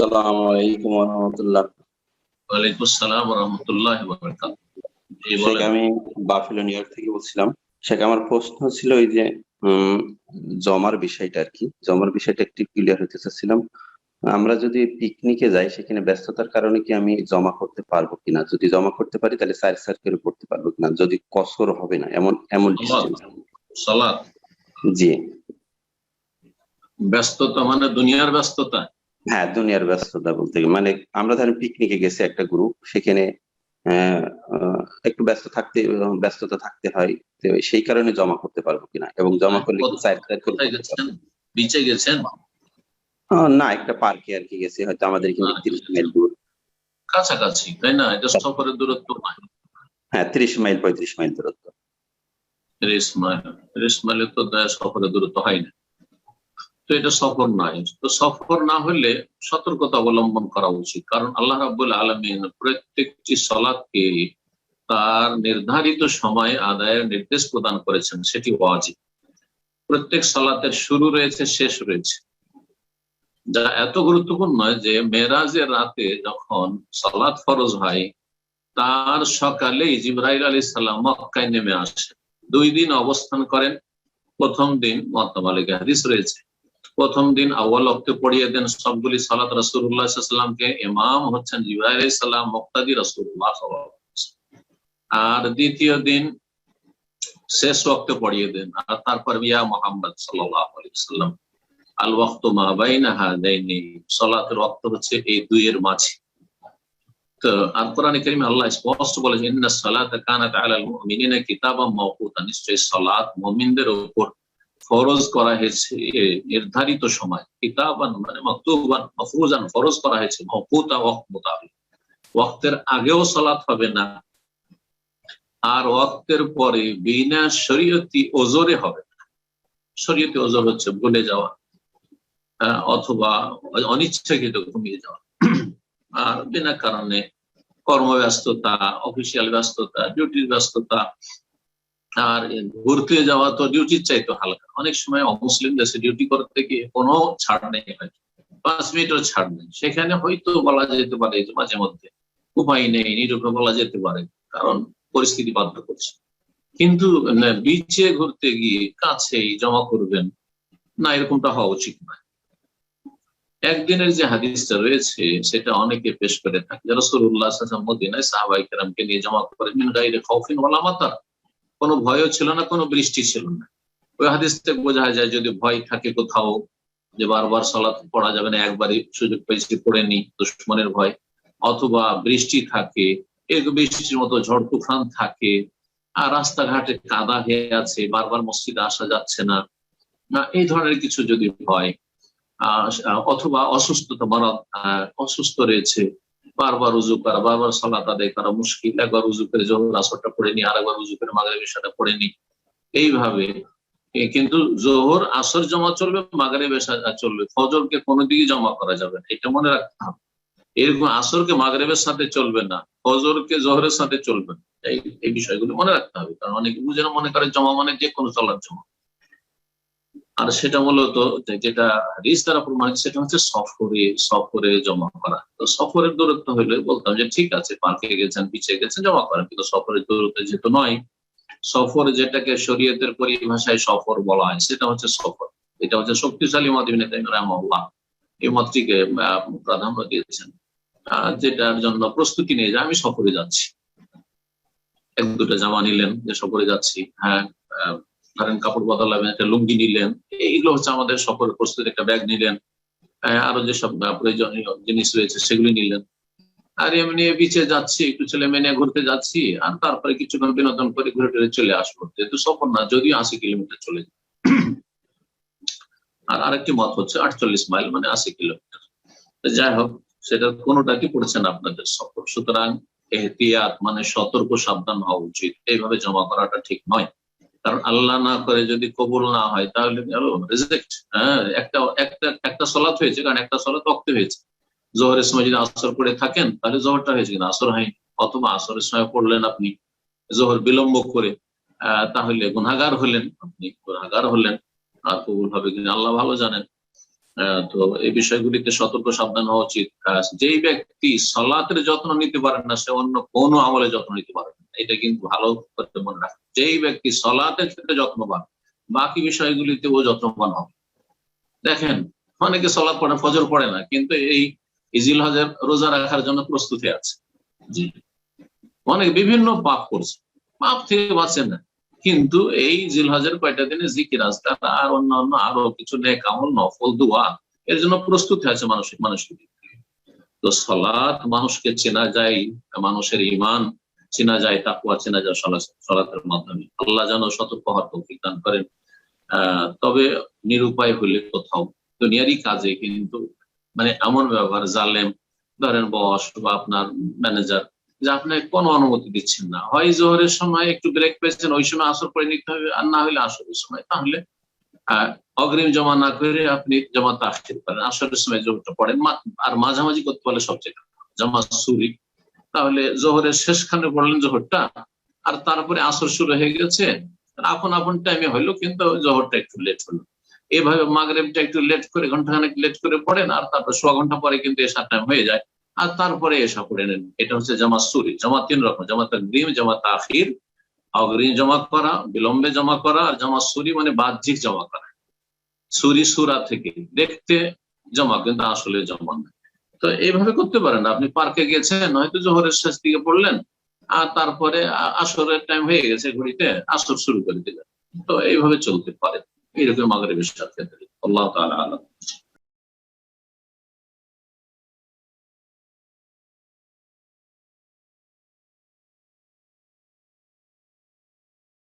আসসালামু আলাইকুম ওয়া রাহমাতুল্লাহ। ওয়ালাইকুম আসসালাম ওয়া রাহমাতুল্লাহি ওয়া বারাকাতুহু। জি শেখ, বলেন। আমি বাফেলো নিউ ইয়র্ক থেকে বলছিলাম। শেখ, আমার প্রশ্ন ছিল ওই যে উম, জমার বিষয়টা আর কি, জমার বিষয়টা একটু ক্লিয়ার হতে চাচ্ছিলাম। আমরা যদি পিকনিকে যাই, সেখানে ব্যস্ততার কারণে কি আমি জমা করতে পারবো কিনা? যদি জমা করতে পারি তাহলে 4 সার্কেল করতে পারবো কিনা, যদি কসর হবে না এমন এমন সালাত ডিস্টেন্স। সালাত জি। ব্যস্ততা মানে দুনিয়ার ব্যস্ততা। হ্যাঁ, দুনিয়ার ব্যস্ততা বলতে কি, মানে আমরা ধরেন পিকনিকে গেছি একটা গ্রুপ, সেখানে আহ, আহ, একটু ব্যস্ততা থাকতে হয়। তো সেই কারণে জমা করতে পারবো কিনা, এবং জমা করলে কি 4 সার্কেল কোথায় করতে গেছেন? পারবো? বিচে গেছেন? না, একটা পার্কে আর কি গেছি, হয়তো আমাদের এখান থেকে 30 মাইল দূর। কাছাকাছি তাই না? এটা সফরের দূরত্ব নয়। হ্যাঁ, 30 মাইল 35 মাইল দূরত্ব। 30 মাইল, 30 মাইলে তো সফরের দূরত্ব হয় না। তো এটা সফর নয়। তো সফর না হলে সতর্কতা অবলম্বন করা উচিত, কারণ আল্লাহ রাব্বুল আলামিন প্রত্যেকটি সালাতকে তার নির্ধারিত সময় আদায়ের নির্দেশ প্রদান করেছেন, সেটি ওয়াজিব। প্রত্যেক সালাতের শুরু রয়েছে, শেষ রয়েছে, যা এত গুরুত্বপূর্ণ যে মেরাজের রাতে যখন সালাত ফরজ হয়, তার সকালেই জিবরাইল আলাইহিস সালাম মক্কায় নেমে আসেন। 2 দিন অবস্থান করেন। প্রথম দিন মুওয়াত্তা মালিকে হাদিস রয়েছে, প্রথম দিন আউয়াল ওয়াক্তে পড়িয়ে দেন সবগুলি সালাত রাসূলুল্লাহ সাল্লাল্লাহু আলাইহি ওয়াসাল্লামকে। ইমাম হচ্ছেন জিবরাইল আলাইহিস সালাম, মুক্তাদি রাসূলুল্লাহ সাল্লাল্লাহু আলাইহি ওয়াসাল্লাম। আর দ্বিতীয় দিন শেষ ওয়াক্তে পড়িয়ে দেন, আর তারপর ইয়া মুহাম্মদ সাল্লাল্লাহু আলাইহি ওয়াসাল্লাম আল ওয়াক্তু মা বাইনা হাদাইনি, সালাতের ওয়াক্ত হচ্ছে এই দুইয়ের মাঝে। তো আর কোরআনে কারিমে আল্লাহ স্পষ্ট বলেছেন, ইন্নাস সালাতা কানাত আলাল মুমিনিনা কিতাবাম মাওকুতা, নিশ্চয়ই সালাত মুমিনদের উপর ফরজ করা হয়েছে নির্ধারিত সময়। কিতাবান মানে মাকতুবান, মাফরুজান ফরজ করা হয়েছে, মাওকুতা ওয়াক্ত মোতাবেক। ওয়াক্তের আগেও সালাত হবে না, আর ওয়াক্তের পরে বিনা শরীয়তি ওজরে হবে না। শরীয়তি ওজর হচ্ছে ভুলে যাওয়া, অথবা অনিচ্ছাকৃত ঘুমিয়ে যাওয়া। আর বিনা কারণে কর্মব্যস্ততা, অফিসিয়াল ব্যস্ততা, ডিউটির ব্যস্ততা। আর ঘুরতে যাওয়া তো ডিউটির চাইতে হালকা। অনেক সময় অমুসলিম দেশে ডিউটি করতে গিয়ে কোনো ছাড় নেই, হয় 5 মিনিটও ছাড় নেই, সেখানে হয়তো বলা যেতে পারে যে মাঝে মধ্যে উপায় নেই, নিরূপে বলা যেতে পারে, কারণ পরিস্থিতি বাধ্য করছে। কিন্তু বিচে ঘুরতে গিয়ে কাছেই জমা করবেন না, এরকমটা হওয়া উচিত নয়। একদিনের যে হাদিসটা রয়েছে সেটা অনেকে পেশ করে থাকে, রাসূলুল্লাহ সাল্লাল্লাহু আলাইহি ওয়াসাল্লাম মদিনায় সাহাবায়ে কেরামকে নিয়ে জমা করেন মিন গায়রি খাউফিন ওয়ালা মাতার, কোনো ভয়ও ছিল না, কোনো বৃষ্টি ছিল না। ওই হাদিস থেকে বোঝা যায় যদি ভয় থাকে কোথাও যে বারবার সালাত পড়া যাবে না, একবারই সুযোগ পেয়েছি পড়ে নি, দুশমনের ভয়, অথবা বৃষ্টি থাকে, এক বৃষ্টির মতো ঝড় তুফান থাকে, আর রাস্তাঘাটে কাদা হয়ে আছে, বারবার মসজিদে আসা যাচ্ছে না, এই ধরনের কিছু যদি হয়, অথবা অসুস্থতা, মারাত, অসুস্থ রয়েছে, বারবার উজু করা, বারবার সালাত আদায় করা মুশকিল, একবার উজু করে জোহর আসরটা পড়ে নি, আরেকবার উজু করে মাগরিব ইশাটা পড়ে নি, এইভাবে। কিন্তু জোহর আসর জমা চলবে, মাগরিব ইশা চলবে, ফজরকে কোনো দিকে জমা করা যাবে না, এটা মনে রাখতে হবে। এরকম আসরকে মাগরিবের সাথে চলবে না, ফজরকে জোহরের সাথে চলবে না। এই বিষয়গুলো মনে রাখতে হবে, কারণ অনেকে বুঝে না, মনে করে জমা মানে যে কোনো চলার জমা। আর সেটা মূলত যেটা হাদিস দ্বারা প্রমাণিত, সেটা হচ্ছে সফরে, সফরে জমা করা। তো সফরের দূরত্ব হলে বলতাম যে ঠিক আছে, পার্কে গেছেন, পিছিয়ে গেছেন, জমা করেন, কিন্তু সফরের দূরত্ব যেহেতু নয়, সফর যেটাকে শরীয়তের পরিভাষায় সফর বলা হয় সেটা হচ্ছে সফর। এটা হচ্ছে শক্তিশালী মত ইবনে তাইমিয়া রাহিমাহুল্লাহ এই মতটিকে প্রাধান্য দিয়েছেন, যেটার জন্য প্রস্তুতি নিয়ে যায়, আমি সফরে যাচ্ছি, এক দুটো জামা নিলেন যে সফরে যাচ্ছি, হ্যাঁ, ধরেন কাপড় বদলাবেন, একটা লুঙ্গি নিলেন, এইগুলো হচ্ছে আমাদের সফরের প্রস্তুতি। একটা ব্যাগ নিলেন, আরো যেসব প্রয়োজনীয় জিনিস রয়েছে সেগুলি নিলেন। আর এমনি বিচে যাচ্ছি, একটু ছেলে মেয়ে নিয়ে ঘুরতে যাচ্ছি, আর তারপরে কিছুক্ষণ বিনোদন করে ঘুরে টুরে চলে আসবো, যেহেতু সফর না, যদিও 80 কিলোমিটার চলে যায়। আর আরেকটি মত হচ্ছে 48 মাইল মানে 80 কিলোমিটার। যাই হোক, সেটা কোনোটাকে পড়ছে না আপনাদের সফর। সুতরাং এহতিয়াত মানে সতর্ক, সাবধান হওয়া উচিত। এইভাবে জমা করাটা ঠিক নয়, কারণ আল্লাহ না করে যদি কবুল না হয় তাহলে রিজেক্ট। হ্যাঁ, একটা একটা একটা সলাত হয়েছে, কারণ একটা সলাত ওয়াক্তে হয়েছে। জোহরের সময় যদি আসর পড়ে থাকেন তাহলে জোহরটা হয়েছে, কিন্তু আসর হয়নি। অথবা আসরের সময় পড়লেন আপনি জোহর বিলম্ব করে, তাহলে গুনাহগার হলেন, আপনি গুনাহগার হলেন। আর কবুল হবে কিনা আল্লাহ ভালো জানেন। তো এই বিষয়গুলিতে সতর্ক সাবধান হওয়া উচিত। যেই ব্যক্তি সালাতের যত্ন নিতে পারেন না, সে অন্য কোনো আমলে যত্ন নিতে পারেন না, এটা কিন্তু ভালো করতে মনে রাখেন। যেই ব্যক্তি সালাতের ক্ষেত্রে যত্নবান, বাকি বিষয়গুলিতে ও যত্নবান হবে। দেখেন, অনেকে সালাত পড়ে, ফজর পড়ে না, কিন্তু এই জিলহজের রোজা রাখার জন্য প্রস্তুতি আছে। জি, অনেক বিভিন্ন পাপ করছে, পাপ থেকে বাঁচেন না, কিন্তু এই জিলহজের কয়টা দিনে জিকির আজকার আর অন্যান্য আরো কিছু নেক আমল, নফল দোয়া, এর জন্য প্রস্তুতি আছে মানুষের। তো সালাত মানুষকে চেনা যায়, মানুষের ঈমান চেনা যায়, তাকওয়া চেনা যায় সালাতের মাধ্যমে। আল্লাহ যেন সতর্ক হওয়ার তৌফিক দান করেন। তবে নিরুপায় হলে কোথাও দুনিয়ারই কাজে কিন্তু মানে এমন ব্যবহার, জালেম, ধরেন বস বা আপনার ম্যানেজার, যে আপনাকে কোনো অনুমতি দিচ্ছেন না, হয় জোহরের সময় একটু ব্রেক পেয়েছেন, ওই সময় আসর করে নিতে হবে, আর না হলে আসরের সময়, তাহলে অগ্রিম জমা না করে আপনি জমা তাখির করেন, আসরের সময় জোহরটা পড়েন। আর মাঝামাঝি করতে পারলে সবচেয়ে জমা সুরি, তাহলে জোহরের শেষখানে পড়লেন জোহরটা, আর তারপরে আসর শুরু হয়ে গেছে, আপন টাইমে হইলো, কিন্তু জোহরটা একটু লেট হলো। এভাবে মাগরিবটা একটু লেট করে, ঘন্টাখানেক লেট করে পড়েন, আর তারপর সোয়া ঘন্টা পরে কিন্তু এশার টাইম হয়ে যায়, আর তারপরে এশা পড়ে নেন। এটা হচ্ছে জামাত সুরি। জামাত তিন রকম: জামাত তাকদীম, জামাত তাখির, অগ্রিম জমা করা, বিলম্বে জমা করা, আর জামাত সুরি মানে বাহ্যিক জমা করা। সুরি সুরা থেকে দেখতে জমা, কিন্তু আসলে জমা না। তো এইভাবে করতে পারেন। আপনি পার্কে গেছেন, হয়তো জোহরের শেষ দিকে পড়লেন, আর তারপরে আসরের টাইম হয়ে গেছে ঘড়িতে, আসর শুরু করে দিলেন। তো এইভাবে চলতে পারে, এইরকম মাগরিবের ক্ষেত্রে। আল্লাহ তাআলা আলাম।